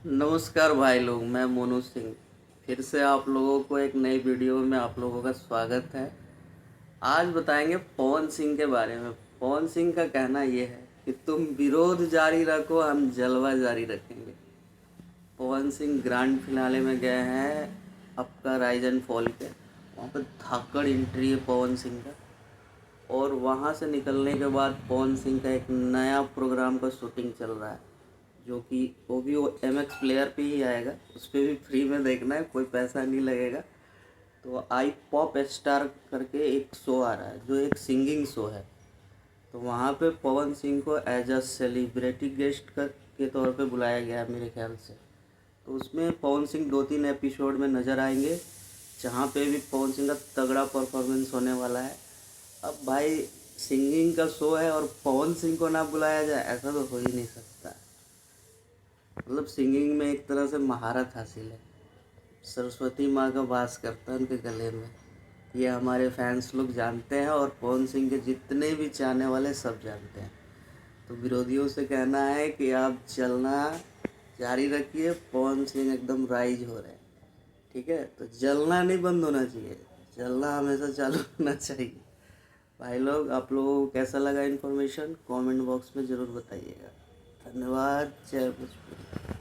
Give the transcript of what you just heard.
नमस्कार भाई लोग, मैं मोनू सिंह फिर से आप लोगों को एक नई वीडियो में आप लोगों का स्वागत है। आज बताएंगे पवन सिंह के बारे में। पवन सिंह का कहना ये है कि तुम विरोध जारी रखो, हम जलवा जारी रखेंगे। पवन सिंह ग्रैंड फिनाले में गए हैं आपका राइज एंड फॉल के। वहाँ पर धाकड़ एंट्री है पवन सिंह का। और वहाँ से निकलने के बाद पवन सिंह का एक नया प्रोग्राम का शूटिंग चल रहा है, जो कि वो MX प्लेयर पे ही आएगा। उस पर भी फ्री में देखना है, कोई पैसा नहीं लगेगा। तो आई पॉप स्टार करके एक शो आ रहा है जो एक सिंगिंग शो है। तो वहाँ पे पवन सिंह को एज अ सेलिब्रिटी गेस्ट के तौर पे बुलाया गया है मेरे ख्याल से। तो उसमें पवन सिंह 2-3 एपिसोड में नज़र आएंगे, जहाँ पे भी पवन सिंह का तगड़ा परफॉर्मेंस होने वाला है। अब भाई, सिंगिंग का शो है और पवन सिंह को ना बुलाया जाए, ऐसा तो हो ही नहीं सकता। मतलब सिंगिंग में एक तरह से महारत हासिल है। सरस्वती माँ का वास करता है उनके गले में, ये हमारे फैंस लोग जानते हैं और पवन सिंह के जितने भी चाहने वाले सब जानते हैं। तो विरोधियों से कहना है कि आप चलना जारी रखिए, पवन सिंह एकदम राइज हो रहे हैं। ठीक है, तो जलना नहीं बंद होना चाहिए, जलना हमेशा चालू होना चाहिए। भाई लोग, आप लोगों को कैसा लगा इन्फॉर्मेशन कमेंट बॉक्स में ज़रूर बताइएगा। धन्यवाद। जय भोजपुरी।